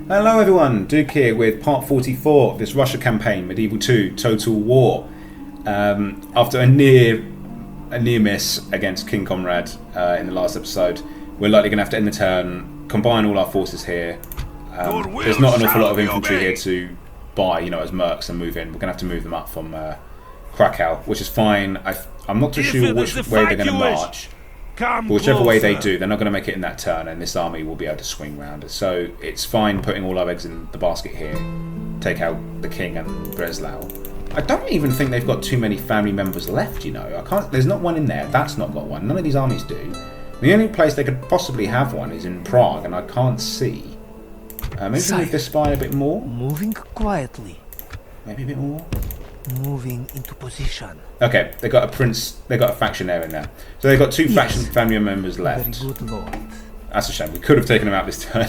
Hello everyone, Duke here with part 44 of this Russia campaign, Medieval 2, Total War. After a near miss against King Conrad in the last episode, we're likely going to have to end the turn, combine all our forces here. There's not an awful lot of infantry here to buy, as mercs and move in. We're going to have to move them up from Krakow, which is fine. I'm not too sure which way they're going to march. But whichever way they do, they're not going to make it in that turn, and this army will be able to swing round. So it's fine putting all our eggs in the basket here. Take out the king and Breslau. I don't even think they've got too many family members left. I can't. There's not one in there. That's not got one. None of these armies do. The only place they could possibly have one is in Prague, and I can't see. Maybe move this spy a bit more. Moving quietly. Maybe a bit more. Moving into position. Okay, they got a prince. They got a factionary in there, so they've got two faction family members left. Very good lord. That's a shame. We could have taken them out this turn,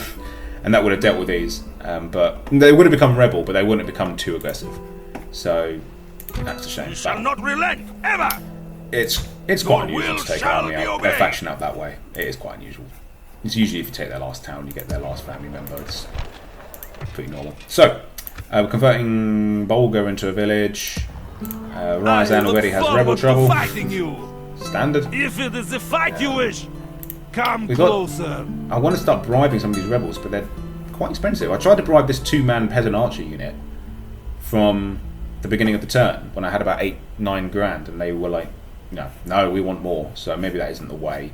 and that would have dealt with these. But they would have become rebel, but they wouldn't have become too aggressive. So that's a shame. We shall not relent ever. It's quite unusual to take an army out, a faction out that way. It is quite unusual. It's usually if you take their last town, you get their last family member. It's pretty normal. So. We're converting Bulgar into a village. Ryazan already has rebel trouble. Standard. If it is the fight you wish, come closer. I want to start bribing some of these rebels, but they're quite expensive. I tried to bribe this two-man peasant archer unit from the beginning of the turn when I had about 8-9 grand, and they were like, "No, we want more." So maybe that isn't the way.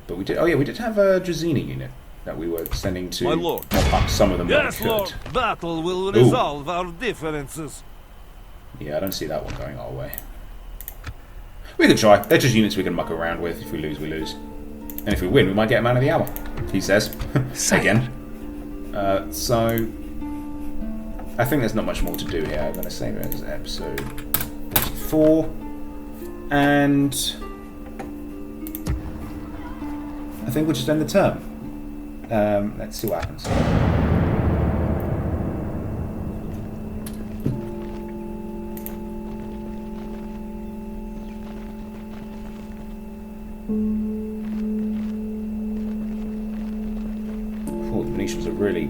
But we did. Oh yeah, we did have a Drazzini unit that we were sending to mop up some of them. Yes, Lord. Battle will resolve our differences. Yeah, I don't see that one going our way. We could try. They're just units we can muck around with. If we lose, we lose. And if we win, we might get a man of the hour. He says. Again. So I think there's not much more to do here. I'm going to save it as episode 44. And I think we'll just end the term. Let's see what happens. Oh, the Venetians are really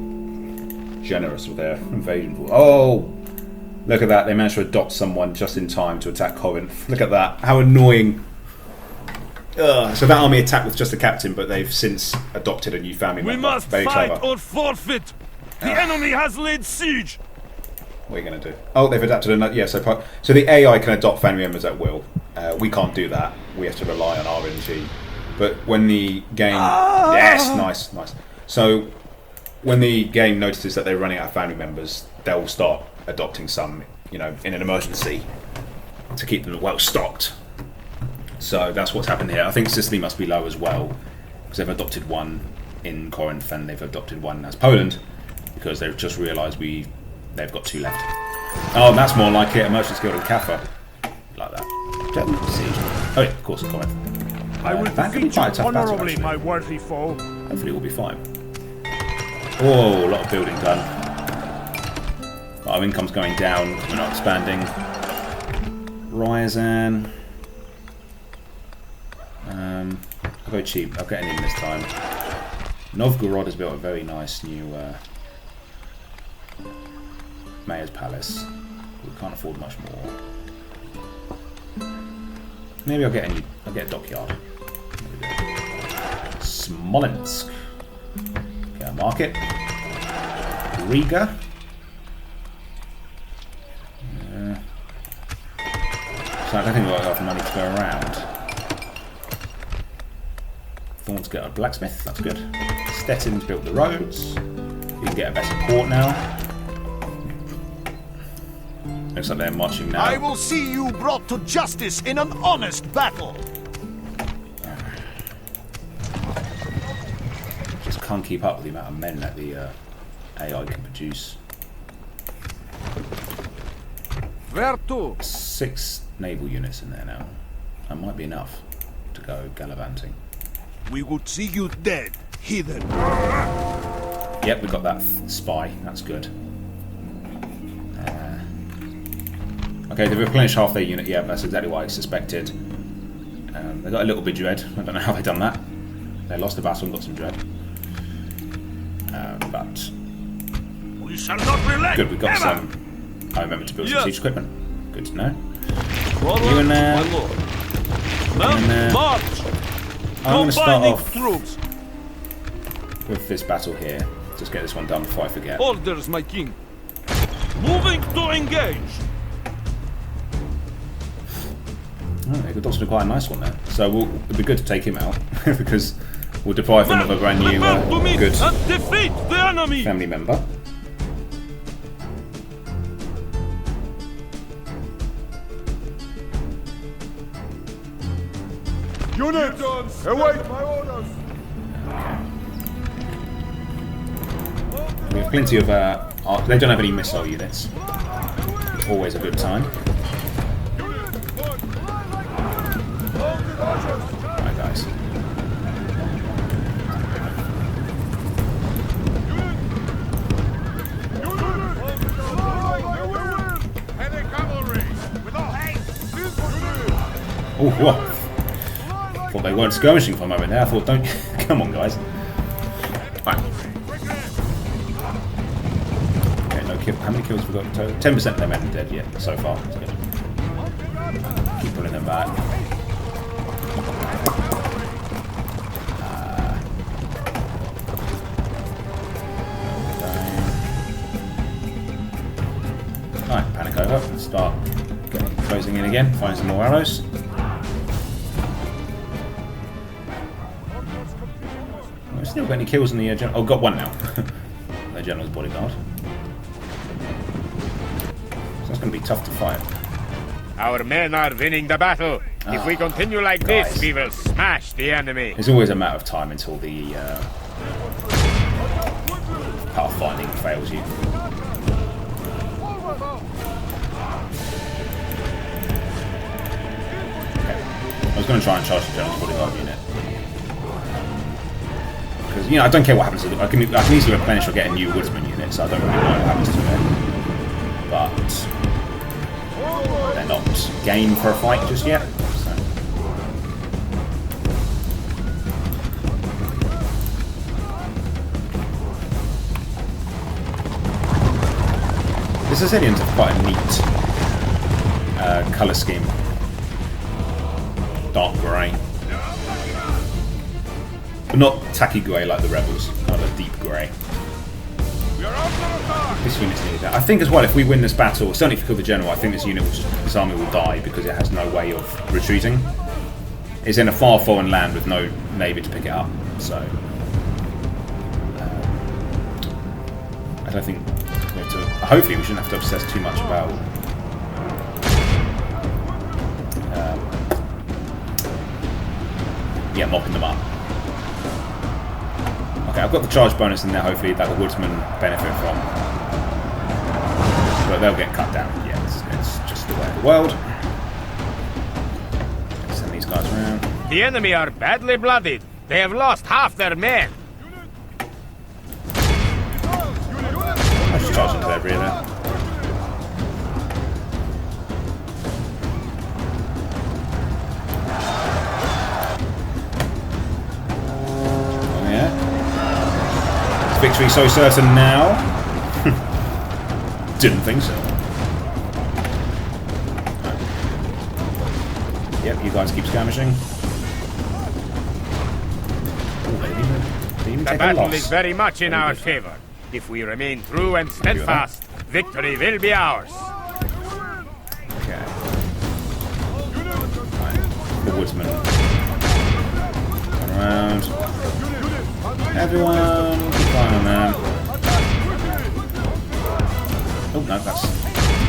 generous with their invasion. Oh, look at that. They managed to adopt someone just in time to attack Corinth. Look at that. How annoying. So that army attacked with just a captain, but they've since adopted a new family member. We must Very fight clever. or forfeit. The enemy has laid siege. What are you going to do? Oh, they've adapted another. Yeah, so the AI can adopt family members at will. We can't do that. We have to rely on RNG. But when the game, yes, nice. So when the game notices that they're running out of family members, they'll start adopting some, in an emergency to keep them well stocked. So that's what's happened here. I think Sicily must be low as well, because they've adopted one in Corinth and they've adopted one as Poland, because they've just realised they've got two left. Oh, and that's more like it. A merchant's guild in Kaffa, like that. German siege. Oh yeah, of course, Corinth. I will that could be quite a tough battle, honorably, my worthy foe. Hopefully, we'll be fine. Oh, a lot of building done. Our income's going down. We're not expanding. Ryazan. I'll go cheap. I'll get an in this time. Novgorod has built a very nice new mayor's palace. We can't afford much more. Maybe I'll get a dockyard. Smolensk. Okay, a market. Riga. So I don't think we've got enough money to go around. Thorns get a blacksmith, that's good. Stettin's built the roads. You can get a better port now. Looks like they're marching now. I will see you brought to justice in an honest battle. Just can't keep up with the amount of men that the AI can produce. Where to? 6 naval units in there now. That might be enough to go gallivanting. We would see you dead, heathen. Yep, we got that spy. That's good. Okay, they've replenished half their unit. Yeah, that's exactly what I suspected. They got a little bit dread. I don't know how they've done that. They lost the battle and got some dread. But We shall not relent. Good, we've got ever. some. I remember to build some Yes. siege equipment. Good to know. Forward, You in there. my lord. in Men, there. march. I'm going to start Combining off troops. with this battle here. Just get this one done before I forget. Orders, my king. Moving to engage. Oh, they've got quite a nice one there. So it'd be good to take him out because we'll deprive him of a brand new Prepare to meet good and defeat the enemy. family member. Units, await my orders. We have plenty of. They don't have any missile units. Always a good time. Right, guys. Heavy cavalry, with all haste. Oh, what? Thought they weren't skirmishing for a moment there. I thought, don't. Come on, guys. Right. Okay, no kill. How many kills have we got in total? 10% of their men are dead yet so far. That's good. Keep pulling them back. Alright, panic over. Start closing in again. Find some more arrows. I've still got any kills in the general. Oh, got one now. The general's bodyguard. So that's going to be tough to fight. Our men are winning the battle. If we continue like guys. this, we will smash the enemy. It's always a matter of time until the pathfinding fails you. Okay. I was going to try and charge the general's bodyguard unit. Because, you know, I don't care what happens to them. I can easily replenish or get a new woodsman unit, so I don't really mind what happens to them. But they're not game for a fight just yet. So. The Sicilians have quite a neat colour scheme. Dark grey. But not tacky grey like the rebels, kind of a deep grey. This unit's needed that. I think as well, if we win this battle, certainly if we kill the general, I think this unit, this army will die because it has no way of retreating. It's in a far foreign land with no navy to pick it up, so I don't think we have to. Hopefully, we shouldn't have to obsess too much about. Yeah, mopping them up. Okay, I've got the charge bonus in there, hopefully, that the woodsmen benefit from. But they'll get cut down. Yeah, it's just the way of the world. Send these guys around. The enemy are badly blooded. They have lost half their men. I'll just charge into their rear there. Oh yeah. Victory so certain now? Didn't think so. Yep, you guys keep skirmishing. Oh, they didn't even The take a battle loss. is very much in Very our good. favor. If we remain true and steadfast, victory will be ours. Okay. Right. The woodsman. Turn around. Everyone, keep flying on them. Oh, no, that's... I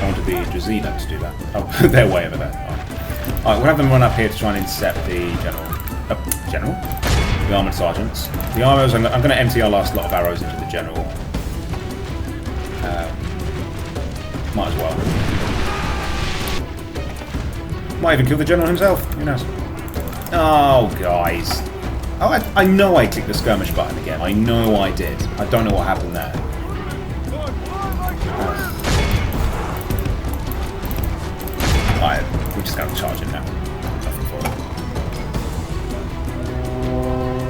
wanted the Drazina to do that. Oh, they're way over there. Alright, we'll have them run up here to try and intercept the general. General? The armoured sergeants. The arrows, I'm going to empty our last lot of arrows into the general. Might as well. Might even kill the general himself. Who knows? Oh, guys. Oh, I know I clicked the skirmish button again. I know I did. I don't know what happened there. Alright, we're just going to charge him now. Nothing for it.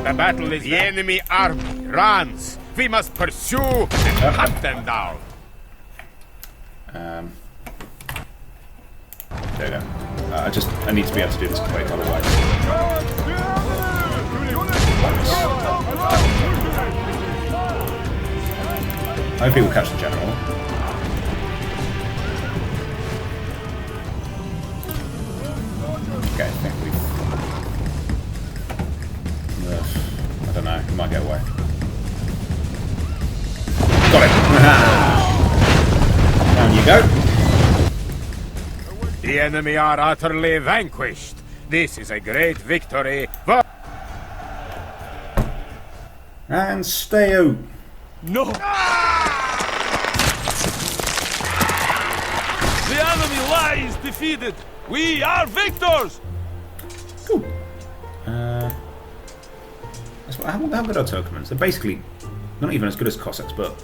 The battle is the enemy army runs. We must pursue and hunt them down. There you go. I need to be able to do this quick, otherwise. Hopefully we'll catch the general. Okay, I think we've... I don't know, we might get away. Got it! Down you go. The enemy are utterly vanquished. This is a great victory. And stay out. No! The enemy lies defeated! We are victors! Cool. How good are Turkmens? They're basically not even as good as Cossacks, but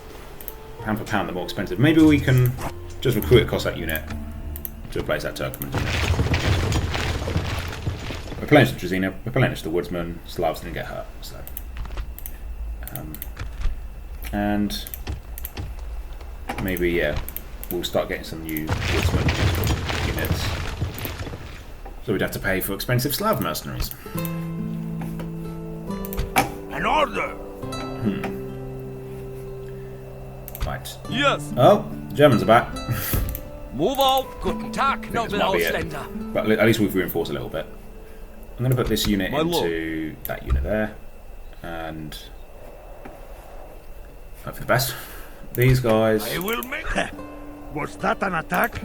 pound for pound they're more expensive. Maybe we can just recruit a Cossack unit to replace that Turkmen unit. Replenish the Drazina, replenish the Woodsman, Slavs didn't get hurt, so... and maybe, yeah, we'll start getting some new Woodsman units. So we'd have to pay for expensive Slav mercenaries. An order! Right. Yes! Oh, Germans are back. Move out! Guten Tag, This might be it. But at least we've reinforced a little bit. I'm going to put this unit into that unit there. And hope for the best. These guys... I will make... Was that an attack?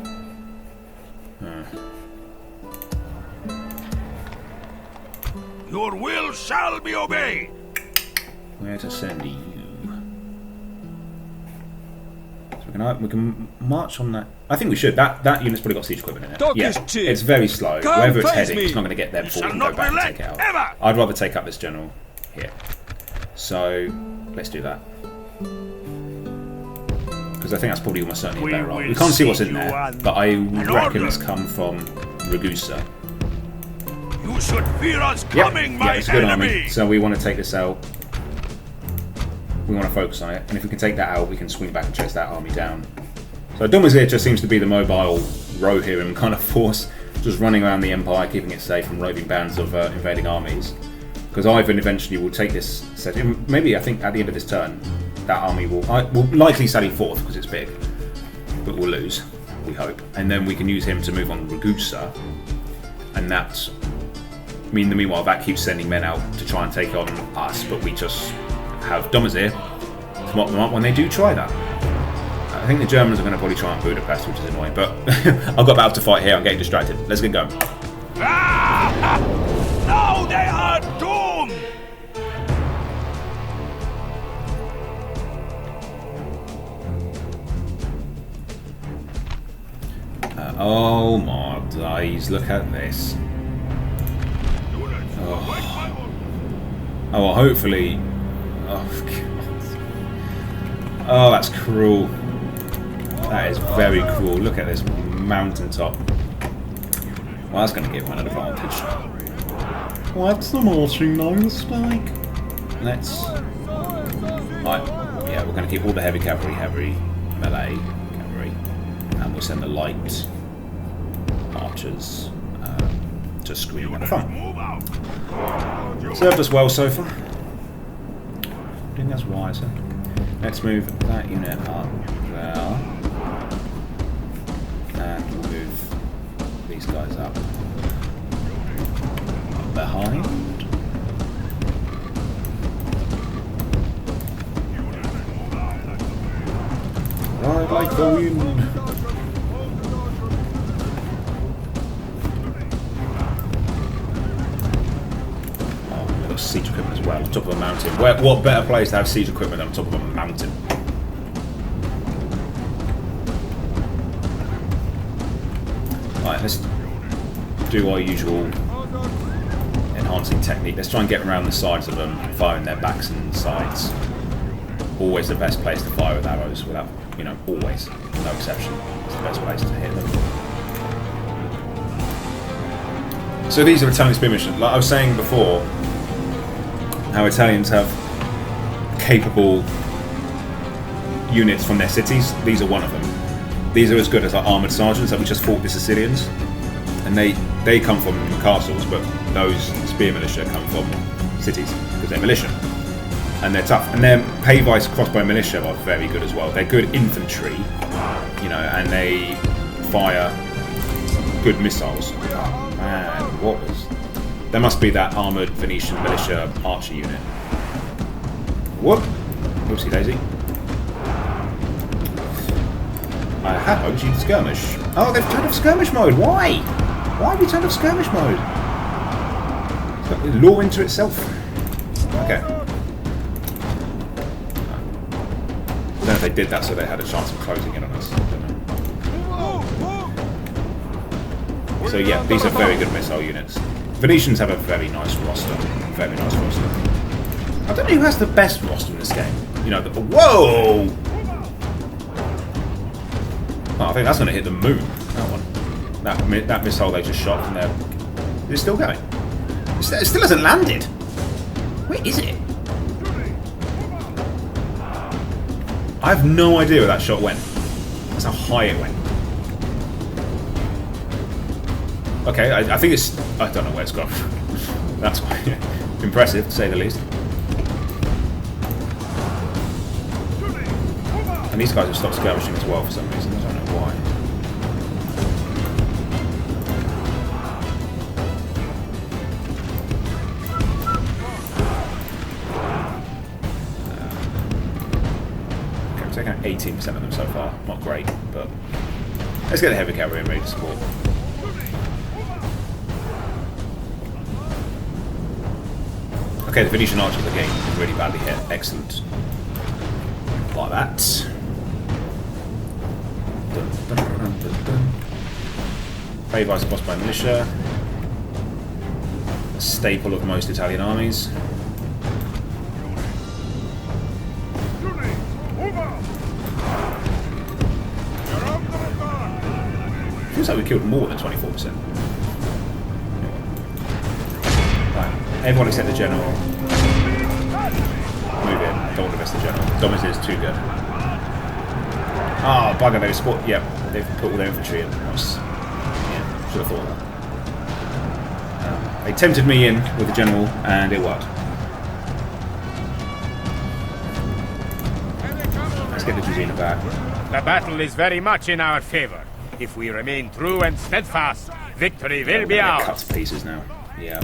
Your will shall be obeyed! Where to send you? So we can march on that. I think we should. That unit's probably got siege equipment in it. Yeah, it's very slow. Wherever it's heading, it's not going to get there before we can go back and take it out. I'd rather take out this general here. So let's do that. Because I think that's probably almost certainly a better role. We can't see what's in there, but I reckon it's come from Ragusa. You should fear us coming, my it's a good enemy. army. So we want to take this out. We want to focus on it, and if we can take that out, we can swing back and chase that army down. So Domazhir just seems to be the mobile Rohirrim kind of force, just running around the empire, keeping it safe from roving bands of invading armies. Because Ivan eventually will take this set. Maybe I think at the end of this turn, that army will likely sally forth because it's big, but we'll lose. We hope, and then we can use him to move on Ragusa, and that's. Meanwhile, that keeps sending men out to try and take on us, but we just have Domazhir to mop them up when they do try that. I think the Germans are going to probably try and Budapest, which is annoying, but I've got about to fight here. I'm getting distracted. Let's get going. Now they are doomed! Oh my days, look at this. Oh, well, hopefully... Oh, God. Oh, that's cruel. That is very cruel. Look at this mountaintop. Well, that's going to give one an advantage. What's the marching no mistake? Let's... Right, yeah, we're going to keep all the heavy cavalry, melee cavalry, and we'll send the light archers to screen and fun. Served us well so far. I think that's wiser. Let's move that unit up there. And we'll move these guys up behind. Ride like the wind. Siege equipment as well, on top of a mountain. What better place to have siege equipment than on top of a mountain? Right, let's do our usual enhancing technique. Let's try and get around the sides of them, firing their backs and sides. Always the best place to fire with arrows, without, always, no exception. It's the best place to hit them. So these are Italian spear missions. Like I was saying before, how Italians have capable units from their cities. These are one of them. These are as good as our armoured sergeants that we just fought the Sicilians. And they come from castles, but those spear militia come from cities because they're militia. And they're tough. And their Pavise crossbow militia are very good as well. They're good infantry, you know, and they fire good missiles. Man, what was... There must be that armoured Venetian militia archer unit. Whoop! Whoopsie daisy. I had hoped you'd skirmish. Oh, they've turned off skirmish mode. Why? Why have you turned off skirmish mode? It's got law into itself. Okay. I don't know if they did that so they had a chance of closing in on us. I don't know. So yeah, these are very good missile units. Venetians have a very nice roster. Very nice roster. I don't know who has the best roster in this game. You know, whoa! Oh, I think that's going to hit the moon. That one. That missile they just shot from there. Is it still going? It still hasn't landed. Where is it? I have no idea where that shot went. That's how high it went. Okay, I think it's... I don't know where it's gone. That's quite impressive, to say the least. And these guys have stopped skirmishing as well for some reason. I don't know why. Okay, we're taking out 18% of them so far. Not great, but let's get the heavy cavalry ready to support. Okay, the Venetian archers are getting really badly hit. Excellent. Like that. Pavise crossed by militia. A staple of most Italian armies. Feels like we killed more than 24%. Right. Everyone except the general. Move in. Don't want to miss the general. Domazhir is too good. Ah, oh, bugger, they've spot. Yep, they've put all their infantry in. Yeah, should have thought of that. They tempted me in with the general, and it worked. Let's get the Juzina back. The battle is very much in our favor. If we remain true and steadfast, victory will be ours. Cut to pieces now. Yeah.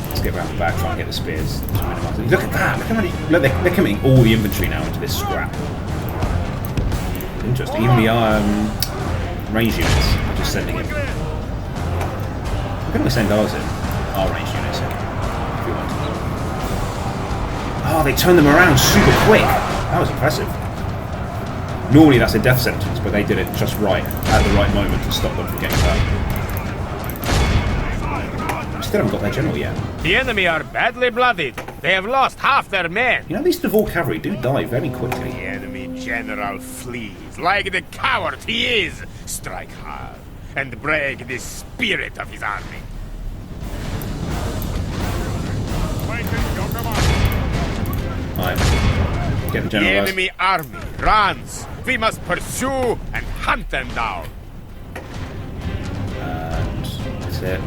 Let's get around the back, try and get the spears. Look at that! Look how many. Look, they're committing all the infantry now into this scrap. Interesting. Even the range units are just sending in. We're going to send ours in. Our range units in. If we want to. Oh, they turned them around super quick. That was impressive. Normally that's a death sentence, but they did it just right at the right moment to stop them from getting back. Still haven't got their general yet. The enemy are badly blooded. They have lost half their men. You know, these Devor cavalry do die very quickly. The enemy general flees like the coward he is. Strike hard and break the spirit of his army. Right. Get the general. The enemy army runs. We must pursue and hunt them down. And that's it.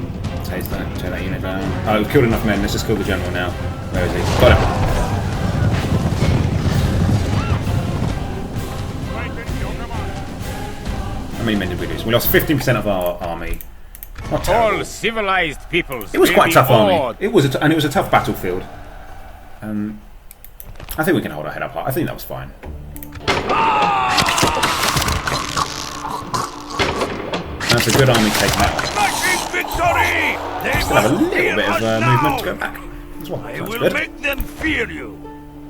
Take that unit down. Oh, we've killed enough men. Let's just kill the general now. Where is he? Got him. How many men did we lose? We lost 15% of our army. Not terrible. All civilized peoples. It was quite a tough army. awed. It was, and it was a tough battlefield. I think we can hold our head up high. I think that was fine. That's a good army taken out. Still have a little bit of movement to go back as well. I That's will good. make them fear you.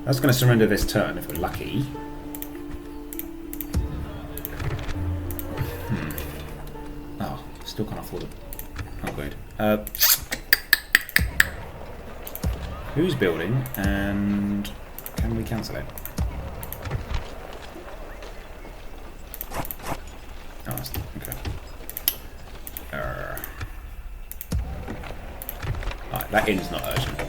That's going to surrender this turn if we're lucky. Oh, still can't afford it. Oh, great. Who's building and can we cancel it? Oh, that's, okay. Right, that inn's not urgent.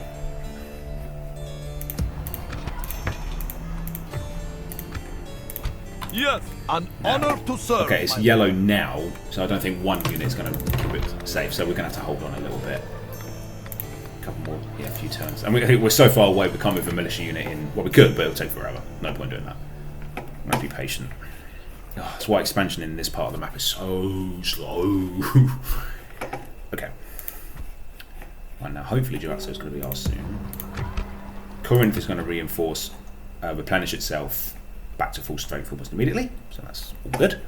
Yes, an honor to serve. Okay, it's yellow now, so I don't think one unit is going to keep it safe, so we're going to have to hold on a little bit. A couple more, yeah, a few turns. And we're so far away, we can't move a militia unit in. Well, we could, but it'll take forever. No point doing that. I'm going to be patient. Oh, that's why expansion in this part of the map is so slow. Okay. Right, now hopefully Durazzo is going to be ours soon. Corinth is going to reinforce, replenish itself back to full strength almost immediately, so that's all good.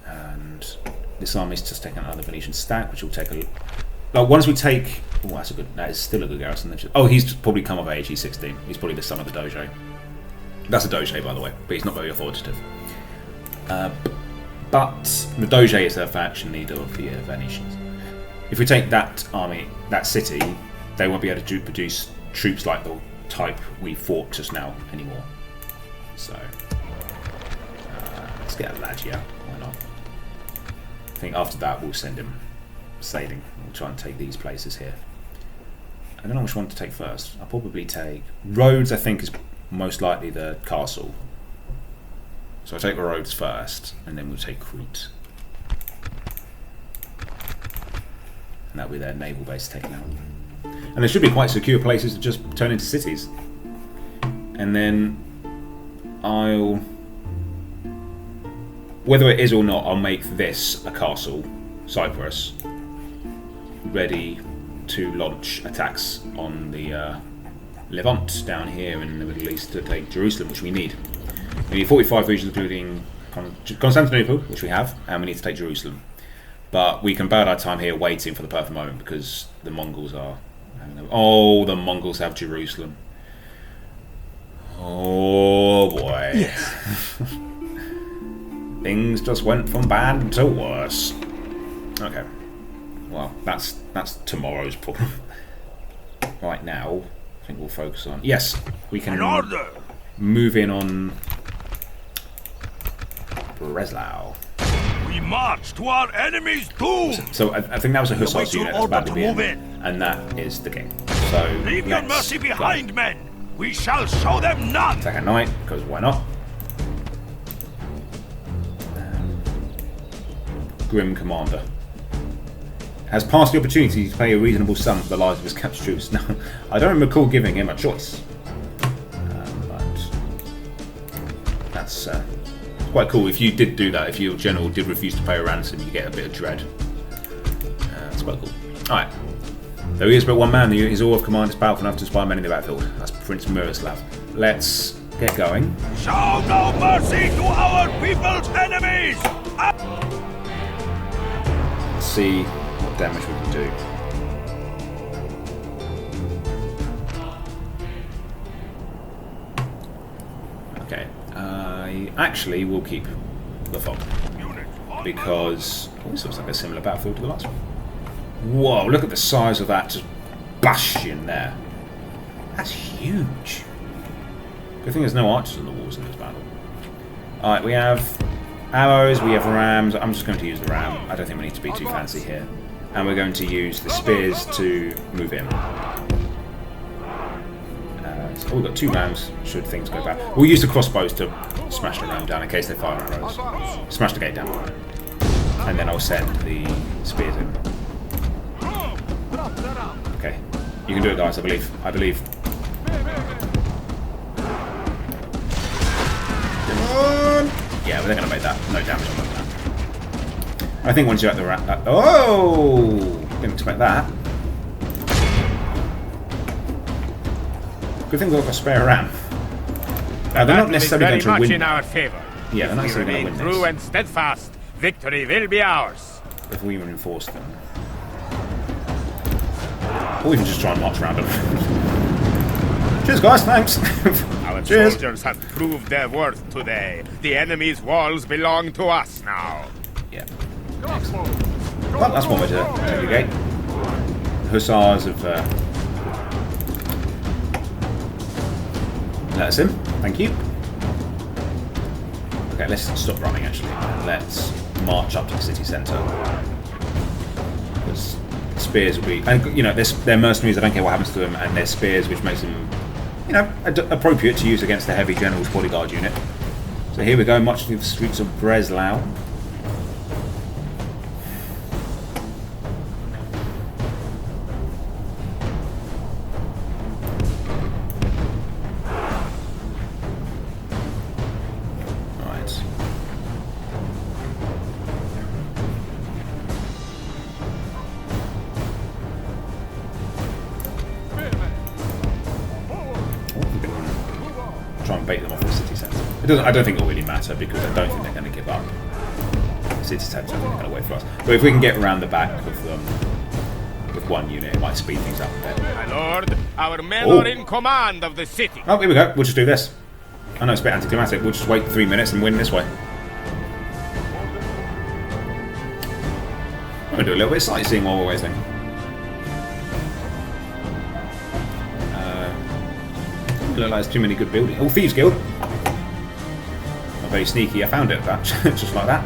And this army is just taking another Venetian stack, which will take a... Like, once we take... Oh, that's a good... That is still a good garrison. Oh, he's probably come of age, he's 16. He's probably the son of the Doge. That's a Doge, by the way, but he's not very authoritative. But the Doge is the faction leader of the Venetians. If we take that army, that city, they won't be able to produce troops like the type we fought just now anymore. So, let's get a Lagia. Why not? I think after that we'll send him sailing. We'll try and take these places here. I don't know which one to take first. I'll probably take Rhodes. I think is most likely the castle. So I'll take Rhodes first, and then we'll take Crete. And that'll be their naval base taken out. And there should be quite secure places to just turn into cities. And then I'll... Whether it is or not, I'll make this a castle, Cyprus, ready to launch attacks on the Levant down here in the Middle East to take Jerusalem, which we need. We need 45 regions, including Constantinople, which we have, and we need to take Jerusalem. But we can bide our time here waiting for the perfect moment because the Mongols are... Oh, the Mongols have Jerusalem. Oh boy. Yes. Things just went from bad to worse. Okay. Well, that's tomorrow's problem. Right now, I think we'll focus on... Yes, we can move in on Breslau. We march to our enemy's doom. So I think that was a Hussars unit that's about to be in, and that is the king. So leave your mercy behind, men. We shall show them none. Take a knight, because why not? Grim commander has passed the opportunity to pay a reasonable sum for the lives of his captured troops. Now, I don't recall giving him a choice, but that's quite cool. If you did do that, if your general did refuse to pay a ransom, you get a bit of dread. That's quite cool. Alright. Though he is but one man, his awe of command is powerful enough to inspire many in the battlefield. That's Prince Miroslav. Let's get going. Show no mercy to our people's enemies! Let's see what damage we can do. Okay. I actually will keep the fog. Because this looks like a similar battlefield to the last one. Whoa, look at the size of that just bastion there. That's huge. Good thing there's no archers on the walls in this battle. Alright, we have arrows, we have rams. I'm just going to use the ram. I don't think we need to be too fancy here. And we're going to use the spears to move in. So we've got 2 rams, should things go bad. We'll use the crossbows to smash the ram down in case they fire arrows. Smash the gate down. And then I'll send the spears in. Okay, you can do it, guys. I believe. Yeah, but they're going to make that. No damage on that. I think once you're at the oh! Didn't expect that. Good thing we've got a spare ram. Now, they're not necessarily going to win. In our favor. Yeah, they're not necessarily going to win true this. and steadfast, victory will be ours. If we reinforce them. Or we can just try and march around them. Cheers, guys. Thanks. Our Cheers. soldiers have proved their worth today. The enemy's walls belong to us now. Yeah. Well, that's one way to take the gate. Hussars have let us in. Thank you. Okay, let's stop running actually. Let's march up to the city centre. Because spears will be, and you know, they're mercenaries. I don't care what happens to them, and they're spears, which makes them, you know, appropriate to use against the heavy general's bodyguard unit. So here we go, marching through the streets of Breslau. Try and bait them off the city centre. I don't think it'll really matter because I don't think they're going to give up. The city centre, I think they're going to wait for us. But if we can get around the back with one unit, it might speed things up a bit. My lord, our men are in command of the city. Oh, here we go. We'll just do this. I know it's a bit anticlimactic. We'll just wait 3 minutes and win this way. I'm going to do a little bit of sightseeing while we're waiting. Look like there's too many good buildings. Oh, Thieves Guild. Not very sneaky. I found it, that just like that.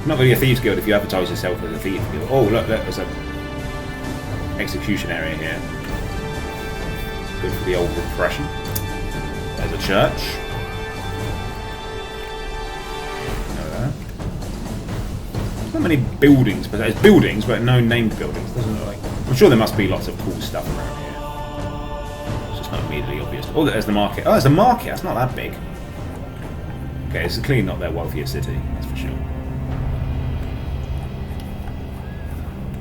Not really a Thieves Guild if you advertise yourself as a Thieves Guild. Oh, look, there's a execution area here. Good for the old repression. There's a church. There's not many buildings, but there's buildings, but no named buildings. Doesn't look like. I'm sure there must be lots of cool stuff around here. Not immediately obvious. Oh, there's the market. Oh, there's a market. That's not that big. Okay, it's clearly not their wealthiest city. That's for sure.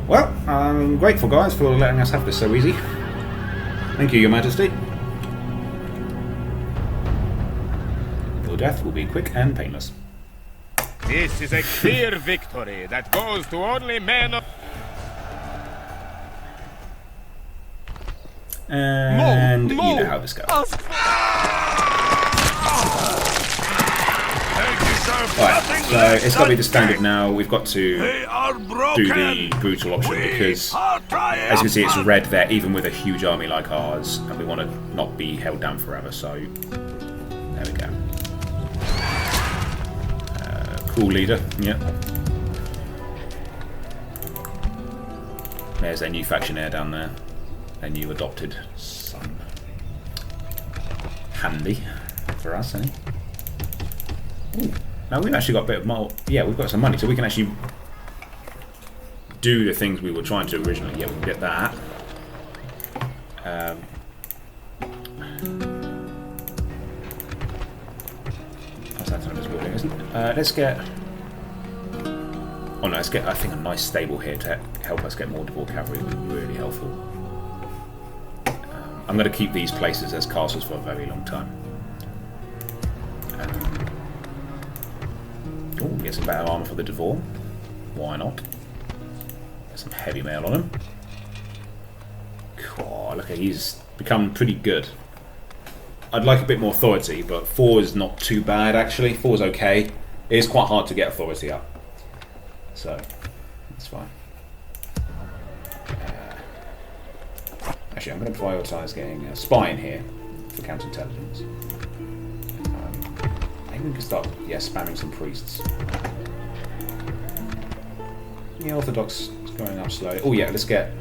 Well, I'm grateful, guys, for letting us have this so easy. Thank you, Your Majesty. Your death will be quick and painless. This is a clear victory that goes to only men of... And you know how this goes. Right, so it's got to be the standard now. We've got to do the brutal option because, as you can see, it's red there, even with a huge army like ours, and we want to not be held down forever. So there we go. Cool leader. Yep. There's their new factionaire down there. A new adopted son. Handy for us, eh? Ooh. Now we've actually got a bit of more. Yeah, we've got some money, so we can actually do the things we were trying to originally. Yeah, we can get that. What's that this building, isn't it? Let's get. Oh no, let's get. I think a nice stable here to help us get more Dvor cavalry would be really helpful. I'm going to keep these places as castles for a very long time. Oh, get some better armour for the Dvor. Why not? Get some heavy mail on him. Oh, look, he's become pretty good. I'd like a bit more authority, but 4 is not too bad actually. 4 is okay. It is quite hard to get authority up. So, that's fine. Actually, I'm going to prioritise getting a spy in here for counterintelligence. Maybe we can start, spamming some priests. The Orthodox is going up slowly. Oh yeah, let's get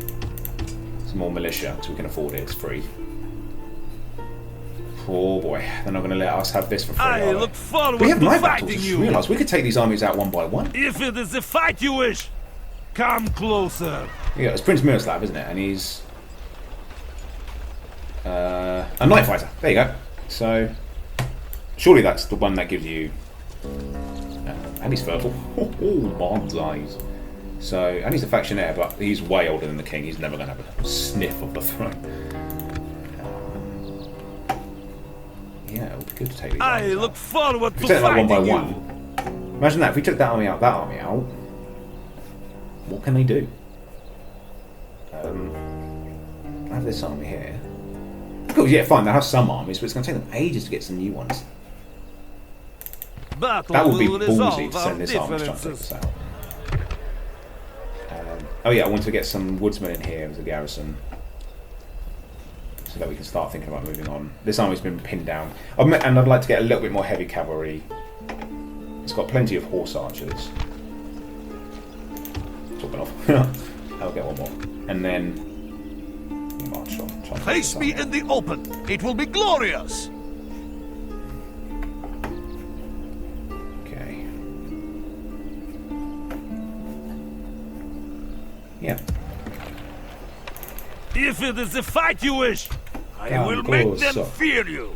some more militia so we can afford it. It's free. Oh boy, they're not going to let us have this for free. I look forward we have to night fighting battles. you. Realise we could take these armies out one by one. If it is the fight you wish, come closer. Yeah, it's Prince Miroslav, isn't it? And he's a night fighter. There you go. So surely that's the one that gives you. And he's fertile. Oh, Bond's eyes. So, and he's a factionaire, but he's way older than the king. He's never going to have a sniff of the throne. Yeah, it would be good to take these. I look forward to take that one fighting by you. one. Imagine that. If we took that army out, what can they do? I have this army here. Cool, yeah, fine. They have some armies, but it's going to take them ages to get some new ones. Battle That would be will ballsy resolve to send our this army to try and take differences. this out. Oh yeah, I want to get some woodsmen in here as a garrison, so that we can start thinking about moving on. This army's been pinned down, and I'd like to get a little bit more heavy cavalry. It's got plenty of horse archers. Talking off, I'll get one more, and then march on. Place me in the open. It will be glorious. Yeah. If it is the fight you wish, I will make them fear you.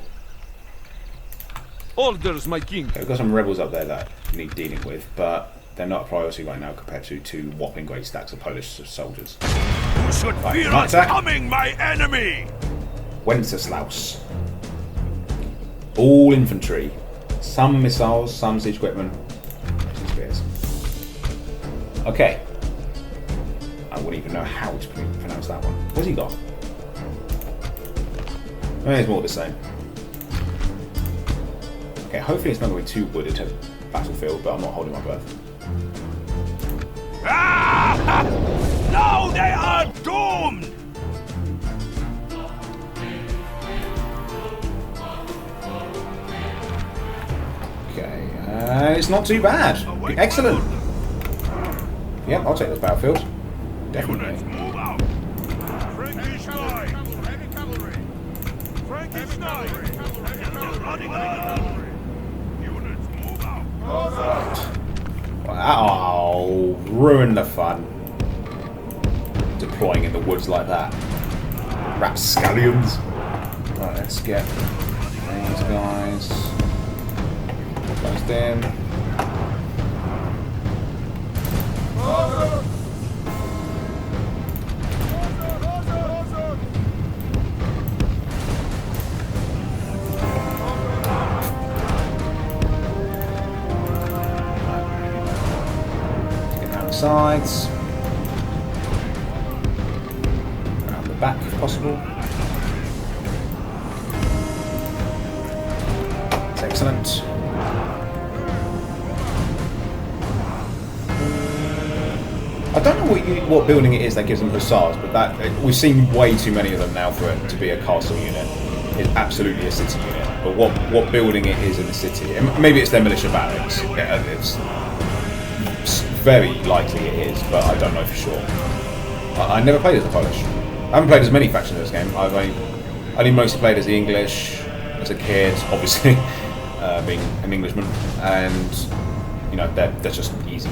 Orders, my king. Okay, we've got some rebels up there that need dealing with, but they're not a priority right now compared to two whopping great stacks of Polish soldiers. You should fear us coming, my enemy! Wenceslaus. All infantry. Some missiles, some siege equipment. Some spears. Okay. I wouldn't even know how to pronounce that one. What's he got? It's more the same. Okay, hopefully it's not going to be too wooded a battlefield, but I'm not holding my breath. Ah! No, they are doomed! Okay, it's not too bad. Excellent. Yep, I'll take this battlefield. Definitely. Move out! Frankish line! Heavy cavalry! Frankish line! Running on! Units, move out! Wow, ruin the fun. Deploying in the woods like that. Rapscallions. Right, let's get these guys closed in. Get down the sides. Around the back if possible. That's excellent. I don't know what building it is that gives them hussars, but that we've seen way too many of them now for it to be a castle unit. It's absolutely a city unit. But what building it is in the city, and maybe it's their militia barracks. Yeah, it's very likely it is, but I don't know for sure. I never played as the Polish. I haven't played as many factions in this game. I've only mostly played as the English as a kid, obviously, being an Englishman, and you know they're just easy.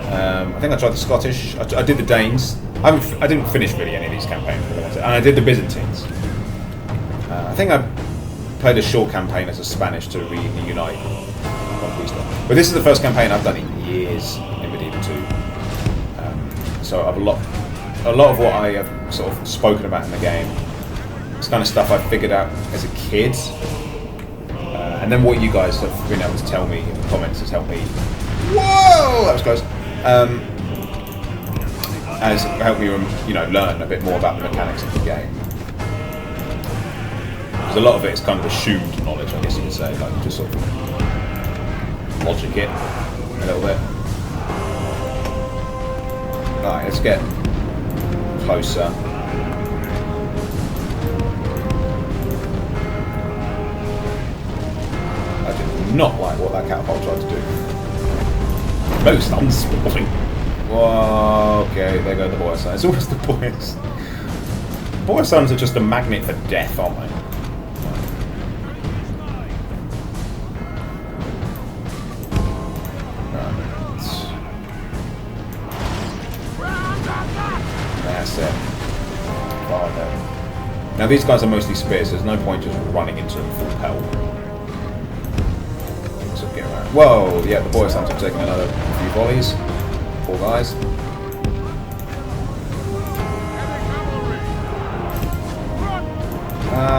I think I tried the Scottish. I did the Danes. I didn't finish really any of these campaigns, and I did the Byzantines. I think I played a short campaign as a Spanish to reunite Conquista. But this is the first campaign I've done in years in Medieval 2. So I've a lot of what I have sort of spoken about in the game. It's kind of stuff I figured out as a kid, and then what you guys have been able to tell me in the comments has helped me. Whoa, that was close. Has helped me, learn a bit more about the mechanics of the game. Because a lot of it is kind of assumed knowledge, I guess you could say, like just sort of logic it a little bit. Alright, let's get closer. I did not like what that catapult tried to do. Most unsporting. Whoa, okay, there go the boy sons. It's always the boys. Boy sons are just a magnet for death, aren't they? That's it. Oh, no. Now these guys are mostly spears, so there's no point just running into them full pelt. So get around. Whoa, yeah, the boy sons have taken another few volleys. Poor guys.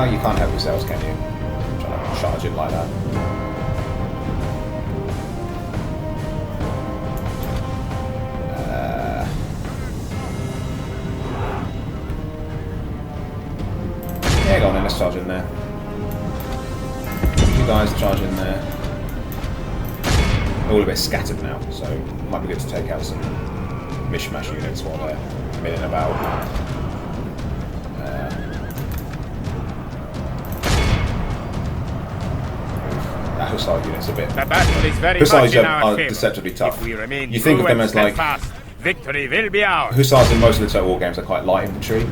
You can't help yourselves, can you? Trying to charge it like that. Yeah, go on then, let's charge in there. You guys charge in there. They're all a bit scattered now, so it might be good to take out some mishmash units while they're milling about. That hussar unit's a bit. The battle is very Hussars much in are our favor. deceptively tough. If we remain You think of them as like fast, victory will be ours. hussars in most of the Total War games are quite light infantry,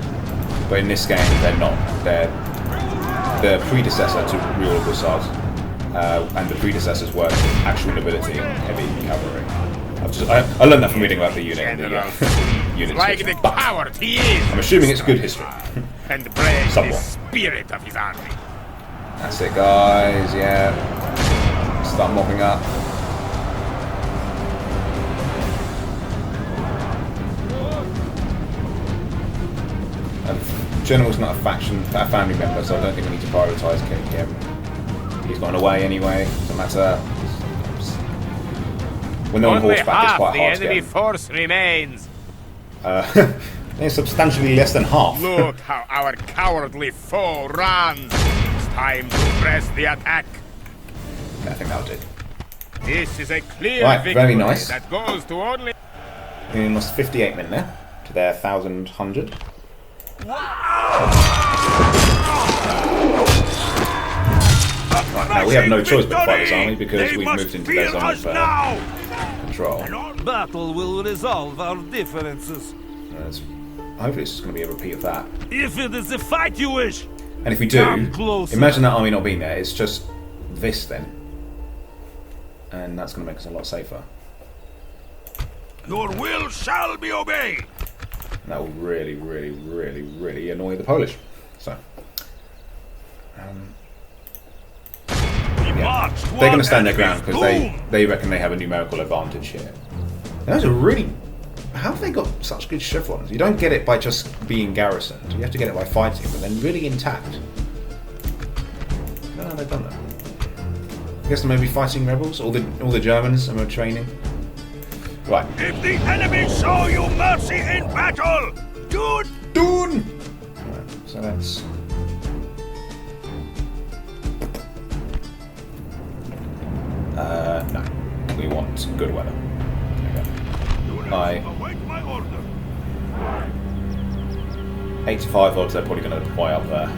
but in this game they're not. They're the predecessor to real hussars. And the predecessors were actual nobility and heavy cavalry. I learned that from reading about the unit. General Units. like the coward he is. I'm assuming it's good history. And brave the Somewhat. spirit of his army. That's it, guys. Yeah. Start mopping up. General's not a family member, so I don't think we need to prioritise killing him. He's gone away anyway. Doesn't matter. When they're on Only horseback, it's half quite the hard to enemy get force remains. them. They're substantially less than half. Look how our cowardly foe runs. It's time to press the attack. I think that'll do. This is a clear Right, victory very nice. that goes to only... We lost 58 men there to their 1,100. Right, now we have no choice but to fight this army because we've moved into their zone of control. Battle will resolve our differences. Hopefully it's just going to be a repeat of that. If it is a fight you wish, And if we do, come closer. imagine that army not being there, it's just this then. And that's going to make us a lot safer. Your will shall be obeyed. And that will really, really, really, really annoy the Polish. So, yeah. They're going to stand their ground because they reckon they have a numerical advantage here. Those are really... How have they got such good chevrons? You don't get it by just being garrisoned. You have to get it by fighting, but then really intact. I don't know how they've done that. I guess they may be fighting rebels, all the Germans, and we're training. Right. If the enemy show you mercy in battle, do Dune! Right, so that's... no. We want good weather. There we go. await my order. 85 odds they're probably going to deploy up there.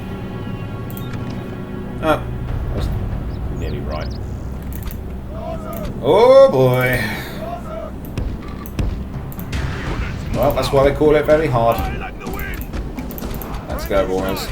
Oh, I was nearly right. Oh boy. Well, that's why they call it very hard. Let's go, boys.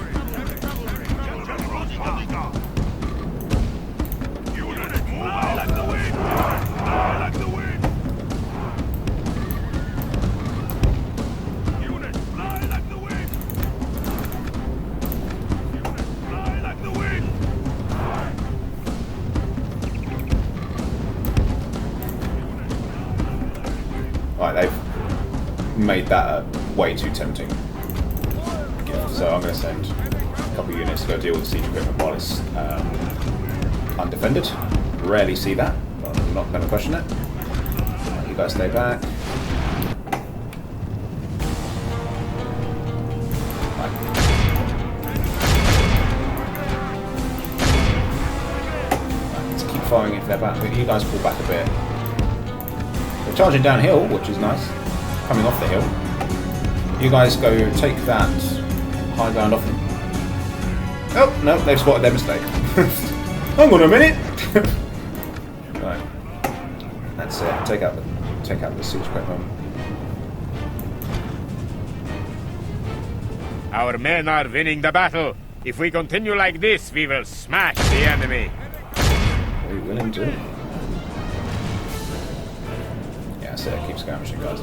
Right, they've made that way too tempting gift, so I'm going to send a couple of units to go deal with the siege equipment while it's undefended. Rarely see that, but I'm not going to question it. Right, you guys stay back. Right. Let's keep firing if they're back. You guys pull back a bit. They're charging downhill, which is nice. Coming off the hill. You guys go take that high ground off them. Oh, no, they've spotted their mistake. Hang on a minute! Right. That's it. Take out the siege equipment. Our men are winning the battle. If we continue like this, we will smash the enemy. We will indeed. That's it, keep skirmishing, guys.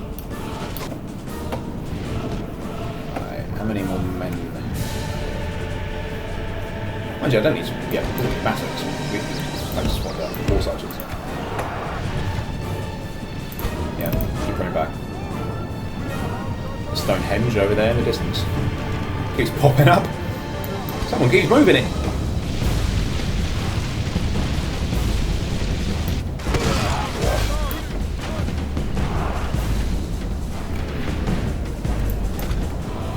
Right, how many more men? Mind you, I don't need to. Yeah, it doesn't matter. I just want horse archers. Yeah, keep running back. Stonehenge over there in the distance. Keeps popping up. Someone keeps moving it.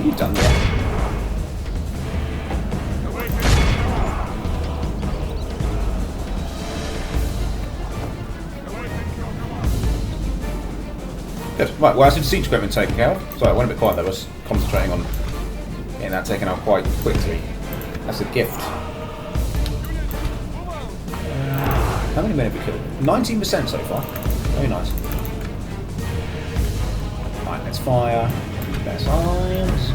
You've done that. Good. Right, well, that's the siege equipment taken care of. Sorry, I went a bit quiet there. I was concentrating on getting that taken out quite quickly. That's a gift. How many men have we killed? 19% so far. Very nice. Right, let's fire. Best arms.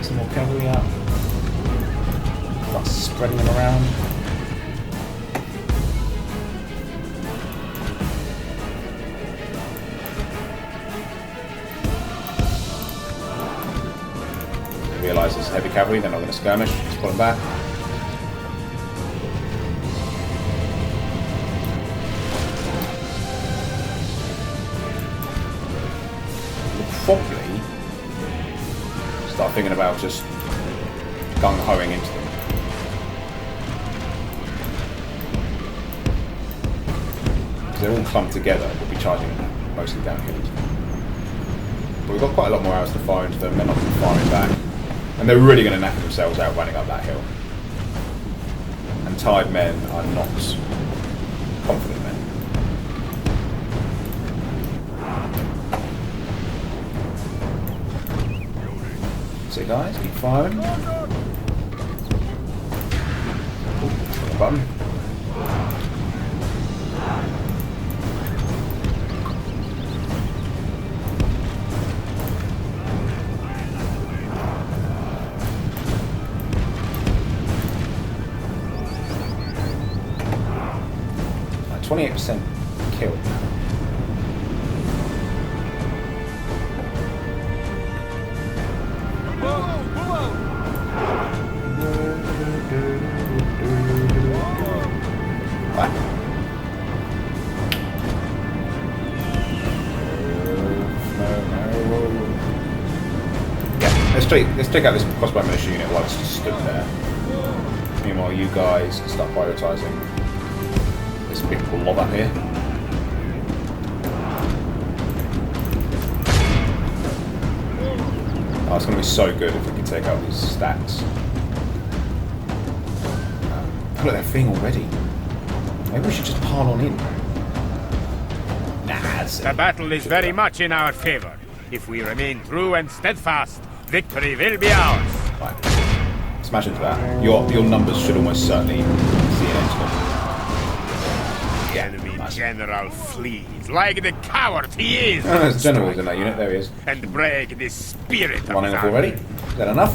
Some more cavalry out. Start spreading them around. guys. This is heavy cavalry. They're not going to skirmish. Just pull them back. We'll probably start thinking about just gung-hoing into them. Because they're all clumped together. We'll be charging mostly downhill. But we've got quite a lot more arrows to fire into them. They're not firing back. And they're really going to knacker themselves out running up that hill. And tired men are not confident men. So guys, keep firing. Ooh, button. Like 28% kill. Let's take out this crossbow militia unit while it's just stood there. Meanwhile, you guys start prioritising this big blob up here. Oh, it's going to be so good if we can take out these stacks. Look, they're fleeing already. Maybe we should just pile on in. Nah, the battle is very much in our favour. If we remain true and steadfast, victory will be ours. Right. Smash into that. Your numbers should almost certainly see an end to them. The enemy general flees like the coward he is. Oh, there's generals in that unit. There he is. And brag the spirit running of off already. Is that enough?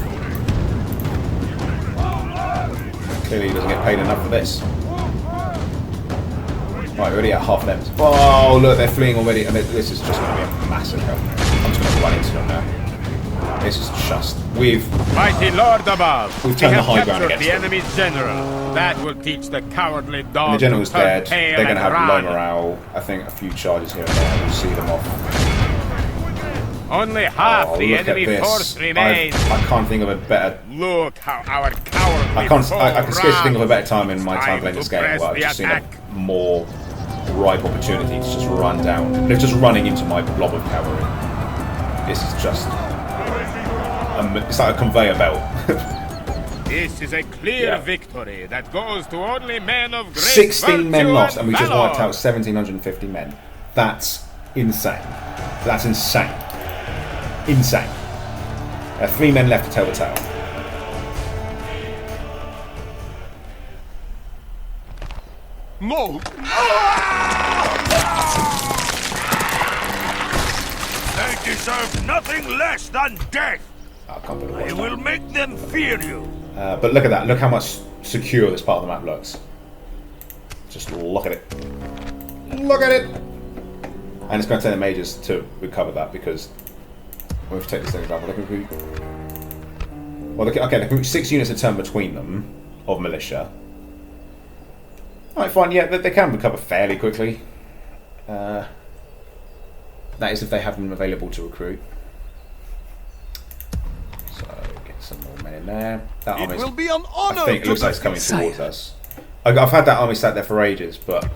Clearly he doesn't get paid enough for this. Right, we're already at half length. Oh, look, they're fleeing already. And this is just going to be a massacre. I'm just going to run into them now. This is just... Mighty Lord above! We've turned the high ground against the enemy's general. That will teach the cowardly dog. And the general's to turn dead. tail They're going to have and low run. morale. I think a few charges here and there. We'll see them off. Only half the look at enemy this. force remains. I can't think of a better... Look how our cowardly I can foe scarcely think of a runs. better time in my time Time playing to this game press where I've the just seen a attack. more ripe opportunity to just run down. They're just running into my blob of cavalry. This is just... it's like a conveyor belt. This is a clear victory that goes to only men of great 16 men virtue lost, and we just valor. wiped out 1,750 men. That's insane. That's insane. Insane. 3 men left to tell the tale. No! They deserve nothing less than death. I can't believe I it. will make them fear you. But look at that. Look how much secure this part of the map looks. Just look at it. Look at it! And it's going to take the majors to recover that because... We'll take this thing down. Well, okay, they can reach 6 units a turn between them of militia. Alright, fine. Yeah, they can recover fairly quickly. That is if they have them available to recruit. So, get some more men in there. That It will be an honor. I think it looks like it's coming towards us. I've had that army sat there for ages, but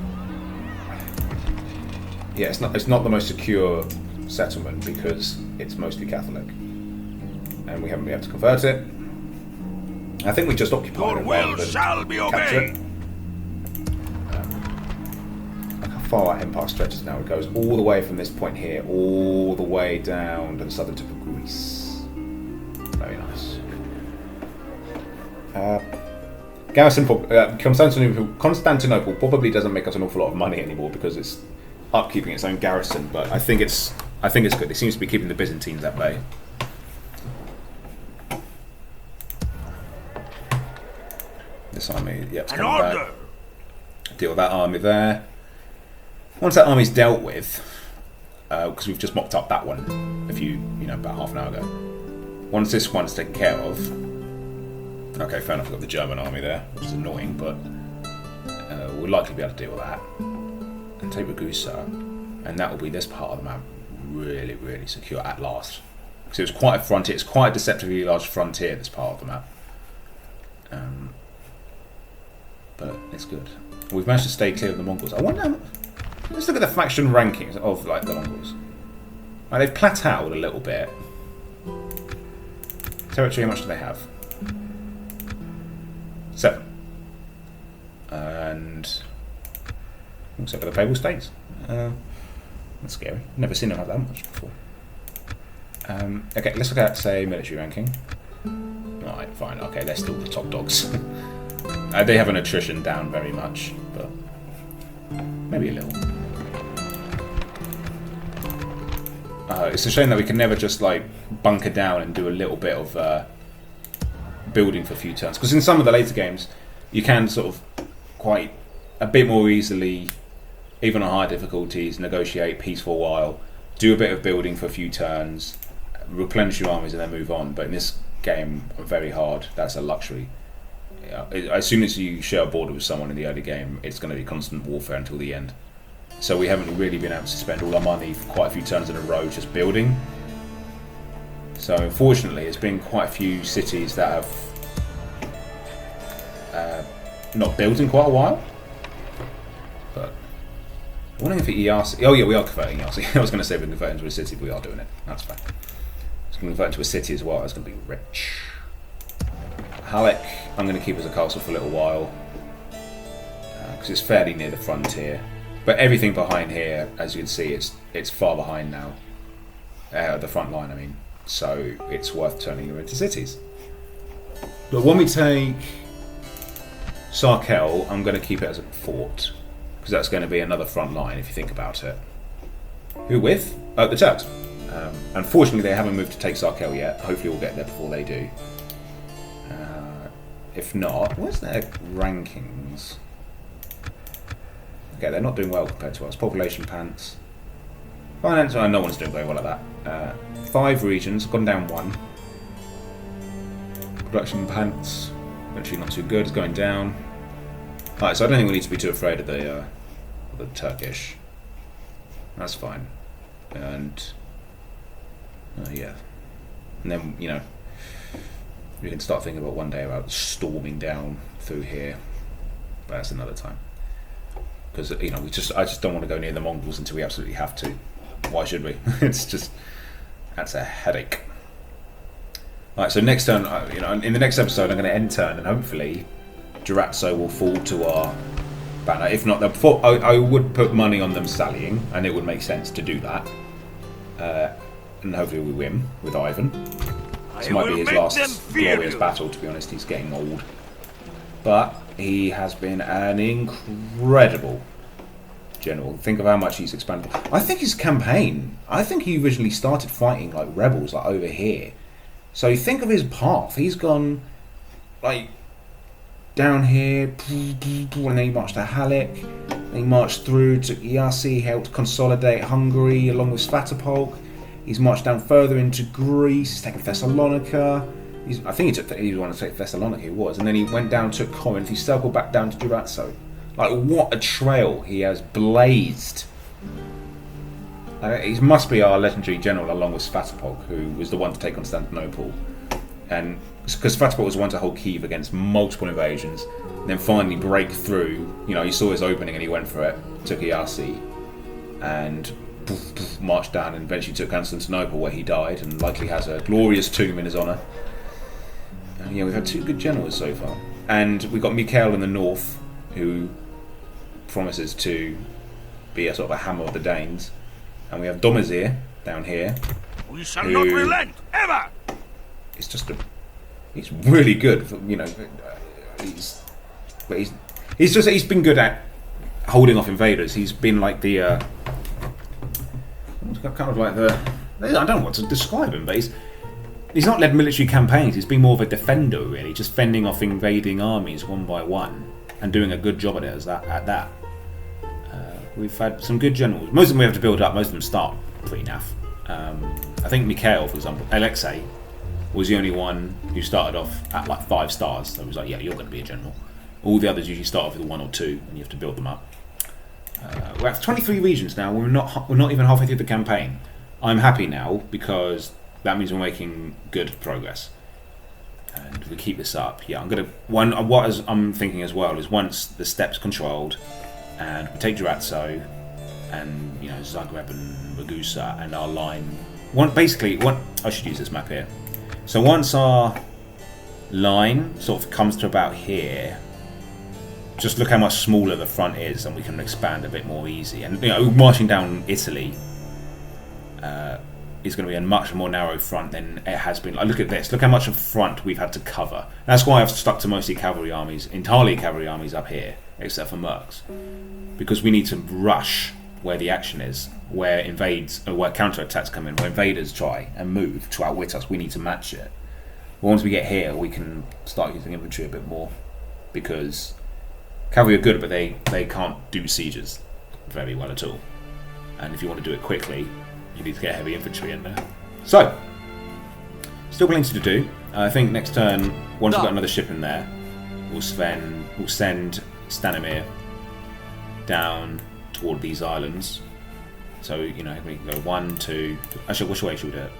yeah, it's not the most secure settlement because it's mostly Catholic, and we haven't been able to convert it. I think we just occupied Your it will rather than shall be capture obeyed. it. Look how far our empire stretches now. It goes all the way from this point here, all the way down to the southern tip of Greece. Very nice. Garrison for Constantinople probably doesn't make us an awful lot of money anymore because it's upkeeping its own garrison, but I think it's good. It seems to be keeping the Byzantines at bay. This army, yeah, it's An coming order. back. Deal with that army there. Once that army's dealt with, because we've just mopped up that one about half an hour ago. once this one's taken care of... Okay, fair enough, I've got the German army there, which is annoying, but we'll likely be able to deal with that. And take Ragusa, and that will be this part of the map really, really secure at last. Because it was quite a frontier, it's quite a deceptively large frontier, this part of the map. But it's good. We've managed to stay clear of the Mongols. I wonder... Let's look at the faction rankings of like the Mongols. Like, they've plateaued a little bit. Territory, how much do they have? 7. And also for the Papal States. That's scary. Never seen them have that much before. Okay, let's look at, say, military ranking. Alright, fine. Okay, they're still the top dogs. They have an attrition down very much, but maybe a little. It's a shame that we can never just like bunker down and do a little bit of building for a few turns. Because in some of the later games, you can sort of quite a bit more easily, even on higher difficulties, negotiate peace for a while, do a bit of building for a few turns, replenish your armies, and then move on. But in this game, very hard. That's a luxury. As soon as you share a border with someone in the early game, it's going to be constant warfare until the end. So we haven't really been able to spend all our money for quite a few turns in a row just building. So unfortunately, there's been quite a few cities that have not built in quite a while. But I'm wondering if the ERC... Oh yeah, we are converting ERC. I was going to say we're converting to a city, but we are doing it. That's fine. It's going to convert into a city as well. It's going to be rich. Halleck, I'm going to keep as a castle for a little while. Because it's fairly near the frontier. But everything behind here, as you can see, it's far behind now. The front line, I mean. So it's worth turning them into cities. But when we take Sarkel, I'm going to keep it as a fort. Because that's going to be another front line, if you think about it. Who with? Oh, the Turks. Unfortunately, they haven't moved to take Sarkel yet. Hopefully we'll get there before they do. If not, where's their rankings? Okay, they're not doing well compared to us. Population pants. Finance, no one's doing very well at that. 5 regions, gone down 1. Production pants, actually not too good, it's going down. Alright, so I don't think we need to be too afraid of the Turkish. That's fine. And yeah. And then, you know, we can start thinking about one day about storming down through here. But that's another time. Because, you know, I just don't want to go near the Mongols until we absolutely have to. Why should we? It's just, that's a headache. Alright, so next turn, you know, in the next episode I'm going to end turn and hopefully Durazzo will fall to our banner. If not, I would put money on them sallying, and it would make sense to do that. And hopefully we win with Ivan. This might be his last glorious battle, to be honest. He's getting old. But he has been an incredible general. Think of how much he's expanded. I think his campaign, I think he originally started fighting like rebels like over here. So you think of his path. He's gone like down here, and then he marched to Halleck. Then he marched through to Iasi, helped consolidate Hungary along with Svatopolk. He's marched down further into Greece. He's taken Thessalonica. I think he wanted to take Thessalonica, he was. And then he went down to Corinth. He circled back down to Durazzo. Like, what a trail he has blazed. He must be our legendary general along with Svatopolk, who was the one to take Constantinople. And because Svatopolk was the one to hold Kiev against multiple invasions, and then finally break through. You know, he saw his opening and he went for it. Took Iasi. And marched down and eventually took Constantinople, where he died and likely has a glorious tomb in his honour. Yeah, we've had 2 good generals so far. And we've got Mikhail in the north, who promises to be a sort of a hammer of the Danes. And we have Domazhir down here. We shall not relent, ever! It's just he's really good, you know. He's been good at holding off invaders. He's been like the kind of like the, I don't know what to describe him, but he's not led military campaigns. He's been more of a defender, really, just fending off invading armies one by one and doing a good job at it at that. We've had some good generals. Most of them we have to build up. Most of them start pretty naff. I think Mikhail, for example, Alexei, was the only one who started off at like 5 stars. So it was like, yeah, you're going to be a general. All the others usually start off with 1 or 2, and you have to build them up. We're at 23 regions now. We're not even halfway through the campaign. I'm happy now because that means we're making good progress. And we keep this up. Yeah, I'm thinking as well is once the steppes controlled, and we take Durazzo, and Zagreb and Ragusa, and our line. I should use this map here. So once our line sort of comes to about here, just look how much smaller the front is, and we can expand a bit more easy. And marching down Italy is going to be a much more narrow front than it has been. Look at this. Look how much of front we've had to cover. That's why I've stuck to mostly cavalry armies, entirely cavalry armies up here, except for mercs, because we need to rush where the action is, where counterattacks come in, where invaders try and move to outwit us. We need to match it. Once we get here, we can start using infantry a bit more, because cavalry are good, but they can't do sieges very well at all. And if you want to do it quickly, you need to get heavy infantry in there. So, still plenty to do. I think next turn, once we've got another ship in there, we'll send Stanimir down toward these islands. So, we can go 1, 2... Actually, which way should we do it?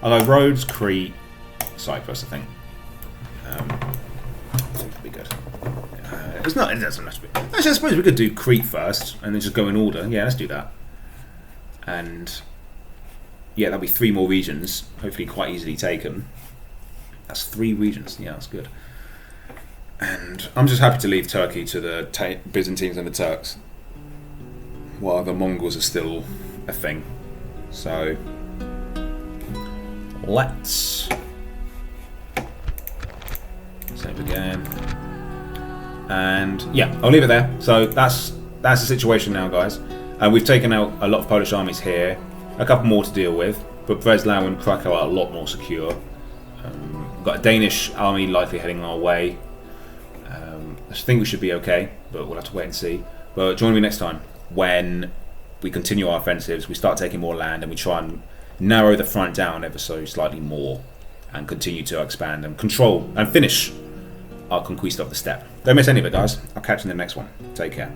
I'll go Rhodes, Crete, Cyprus, I think. I think that'd be good. It doesn't have to be. Actually, I suppose we could do Crete first, and then just go in order. Yeah, let's do that. And yeah, that'll be 3 more regions, hopefully quite easily taken. That's 3 regions. Yeah, that's good. And I'm just happy to leave Turkey to the Byzantines and the Turks, while the Mongols are still a thing. So let's save again. And yeah, I'll leave it there. So that's the situation now, guys. We've taken out a lot of Polish armies here, a couple more to deal with, but Breslau and Krakow are a lot more secure. We've got a Danish army likely heading our way. I think we should be okay, but we'll have to wait and see. But join me next time when we continue our offensives, we start taking more land, and we try and narrow the front down ever so slightly more, and continue to expand and control and finish our conquest of the steppe. Don't miss any of it, guys. I'll catch you in the next one. Take care.